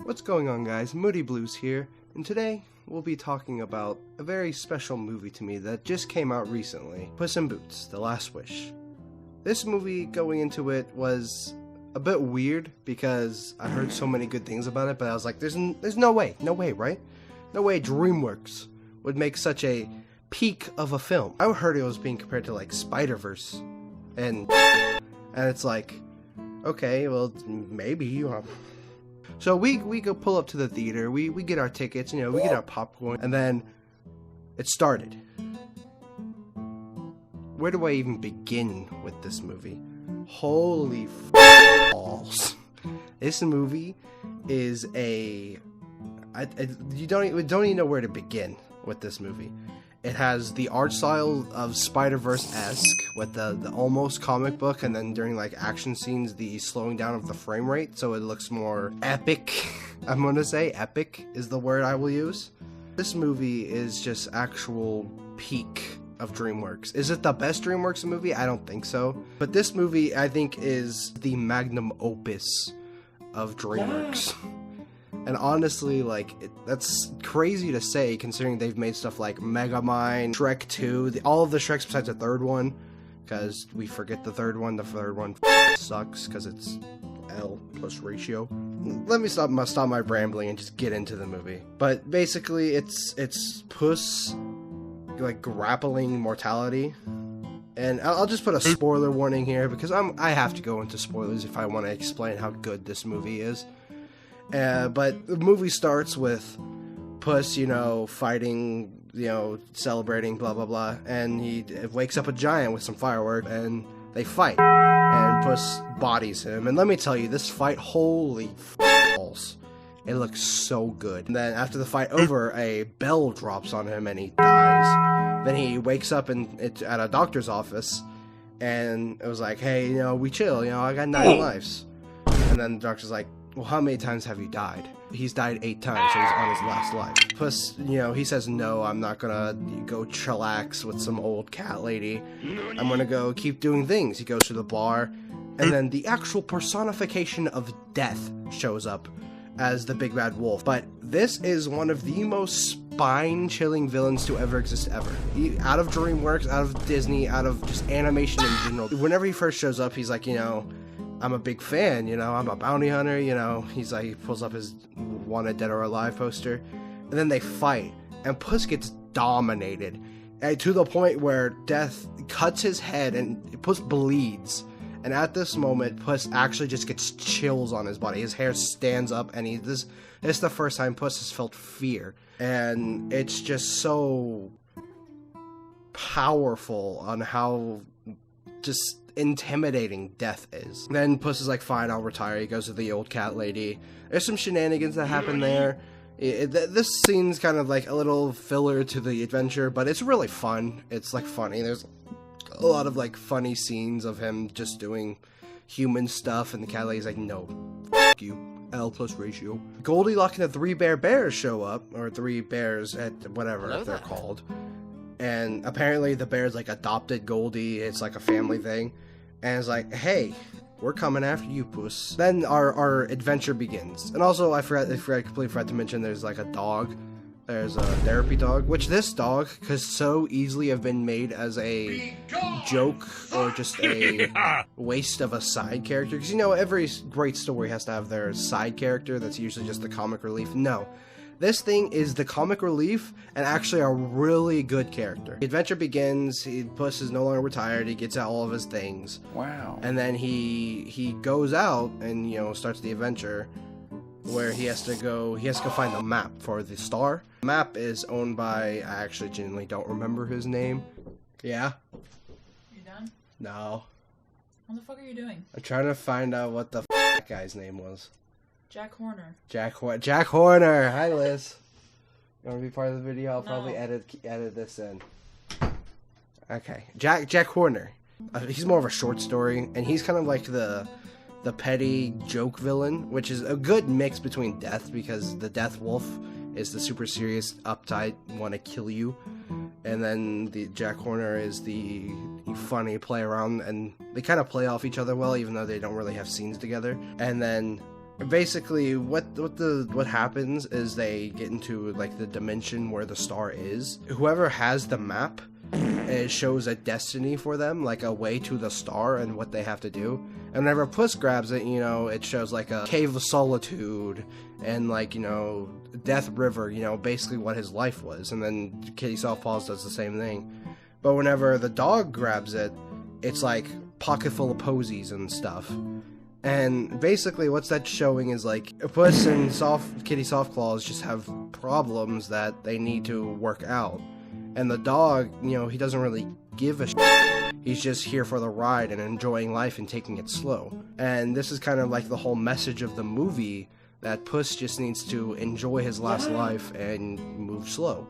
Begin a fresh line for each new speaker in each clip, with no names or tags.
What's going on, guys? Moody Blues here, and today we'll be talking about a very special movie to me that just came out recently, Puss in Boots: The Last Wish. This movie, going into it, was a bit weird because I heard so many good things about it, but I was like, there's no way, right? No way DreamWorks would make such a peak of a film. I heard it was being compared to like Spider-Verse, and it's like, okay, well, maybe. So we go pull up to the theater, we get our tickets, we get our popcorn, and then it started. Where do I even begin with this movie? Holy balls. This movie is you don't even know where to begin with this movie. It has the art style of Spider-Verse-esque with the almost comic book, and then during like action scenes, the slowing down of the frame rate, so it looks more epic. I'm gonna say epic is the word I will use. This movie is just actual peak of DreamWorks. Is it the best DreamWorks movie? I don't think so. But this movie, I think, is the magnum opus of DreamWorks. And honestly, that's crazy to say, considering they've made stuff like Megamind, Shrek 2, all of the Shreks besides the third one, because we forget the third one. The third one sucks, because it's L plus ratio. Let me stop my rambling and just get into the movie. But basically, it's Puss, like, grappling mortality. And I'll just put a spoiler warning here, because I have to go into spoilers if I want to explain how good this movie is. But the movie starts with Puss, fighting, celebrating, blah, blah, blah. And he wakes up a giant with some fireworks, and they fight. And Puss bodies him. And let me tell you, this fight, holy balls. It looks so good. And then after the fight over, a bell drops on him, and he dies. Then he wakes up at a doctor's office, and it was like, hey, we chill, I got 9 lives. And then the doctor's like, well, how many times have you died? He's died 8 times, so he's on his last life. Puss, he says, no, I'm not gonna go chillax with some old cat lady. I'm gonna go keep doing things. He goes to the bar, and then the actual personification of death shows up as the big bad wolf. But this is one of the most spine-chilling villains to ever exist ever. Out of DreamWorks, out of Disney, out of just animation in general. Whenever he first shows up, he's like, I'm a big fan, I'm a bounty hunter, he's like, he pulls up his wanted dead or alive poster, and then they fight, and Puss gets dominated, and to the point where Death cuts his head, and Puss bleeds, and at this moment, Puss actually just gets chills on his body. His hair stands up, and this is the first time Puss has felt fear, and it's just so powerful on how just intimidating death is. Then Puss is like, fine, I'll retire. He goes to the old cat lady. There's some shenanigans that happen there. This scene's kind of like a little filler to the adventure, but it's really fun. It's like funny. There's a lot of like funny scenes of him just doing human stuff, and the cat lady's like, no, f*** you. L plus ratio. Goldilocks and the 3 bears show up, or 3 bears at whatever they're called. And apparently the bears like adopted Goldie. It's like a family thing. And it's like, hey, we're coming after you, Puss. Then our adventure begins. And also, I completely forgot to mention, there's like a dog. There's a therapy dog, which this dog could so easily have been made as a joke or just a waste of a side character. Because every great story has to have their side character that's usually just the comic relief. No. This thing is the comic relief and actually a really good character. The adventure begins, Puss is no longer retired, he gets out all of his things. Wow. And then he goes out and, starts the adventure where he has to go find the map for the star. The map is owned by, I actually genuinely don't remember his name. Yeah?
You done?
No.
What the fuck are you doing?
I'm trying to find out what the that guy's name was.
Jack Horner.
Jack Horner. Hi, Liz. You want to be part of the video? I'll probably edit this in. Okay, Jack Horner. He's more of a short story, and he's kind of like the petty joke villain, which is a good mix between Death, because the Death Wolf is the super serious, uptight, want to kill you, and then the Jack Horner is the funny play around, and they kind of play off each other well, even though they don't really have scenes together. And then basically what happens is they get into like the dimension where the star is. Whoever has the map, it shows a destiny for them, like a way to the star and what they have to do. And whenever Puss grabs it, you know, it shows like a cave of solitude and like, you know, Death River, you know, basically what his life was. And then Kitty Softpaws does the same thing. But whenever the dog grabs it, it's like pocket full of posies and stuff. And basically what's that showing is like Puss and Kitty Softclaws just have problems that they need to work out. And the dog, you know, he doesn't really give a shit. He's just here for the ride and enjoying life and taking it slow. And this is kind of like the whole message of the movie, that Puss just needs to enjoy his last life and move slow.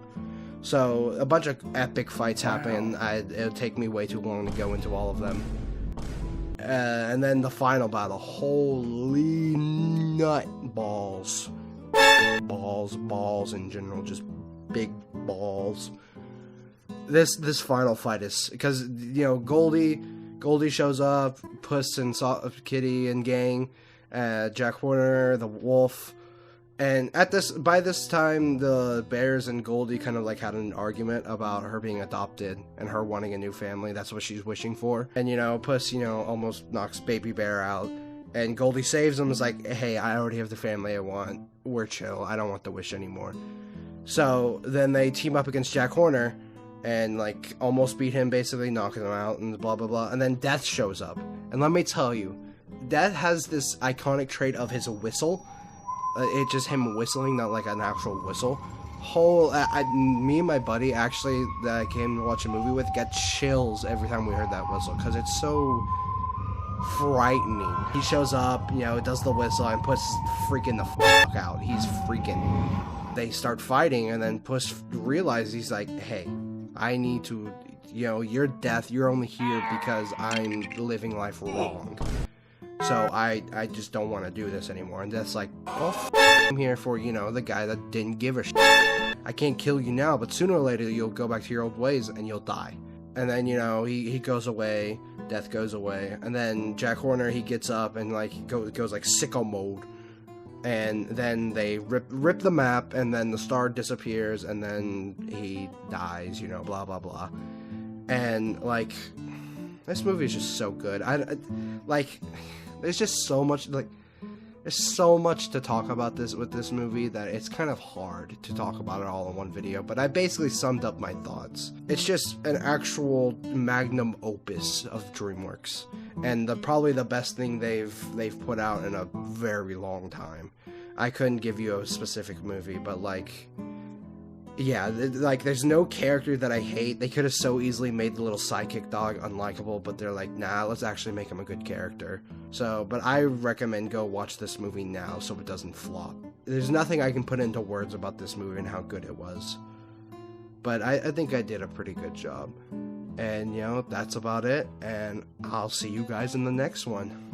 So a bunch of epic fights happen. It'll take me way too long to go into all of them. And then the final battle. Holy nut balls. Balls in general. Just big balls. This final fight is, because, you know, Goldie shows up, Puss and Kitty and gang, Jack Horner, the wolf, and by this time the bears and Goldie kind of like had an argument about her being adopted and her wanting a new family. That's what she's wishing for. And, you know, Puss, you know, almost knocks baby bear out, and Goldie saves him. Is like, hey, I already have the family I want, we're chill, I don't want the wish anymore. So then they team up against Jack Horner and like almost beat him, basically knocking him out and blah blah blah. And then Death shows up, and let me tell you, Death has this iconic trait of his whistle. It's just him whistling, not like an actual whistle. Me and my buddy actually that I came to watch a movie with got chills every time we heard that whistle, because it's so frightening. He shows up, you know, does the whistle, and Puss is freaking the fuck out. He's freaking. They start fighting, and then Puss realizes, he's like, hey, I need to, you know, you're Death, you're only here because I'm living life wrong. So I just don't want to do this anymore. And Death's like, well, I'm here for, you know, the guy that didn't give a shit. I can't kill you now, but sooner or later you'll go back to your old ways and you'll die. And then, you know, he goes away, Death goes away, and then Jack Horner, he gets up and like goes like sicko mode. And then they rip the map, and then the star disappears, and then he dies, you know, blah, blah, blah. And, like, this movie is just so good. There's just so much, like, there's so much to talk about with this movie that it's kind of hard to talk about it all in one video, but I basically summed up my thoughts. It's just an actual magnum opus of DreamWorks, and probably the best thing they've put out in a very long time. I couldn't give you a specific movie, but like, yeah, like there's no character that I hate. They could have so easily made the little sidekick dog unlikable, but they're like, nah, let's actually make him a good character. So, but I recommend go watch this movie now so it doesn't flop. There's nothing I can put into words about this movie and how good it was. But I think I did a pretty good job. And, you know, that's about it. And I'll see you guys in the next one.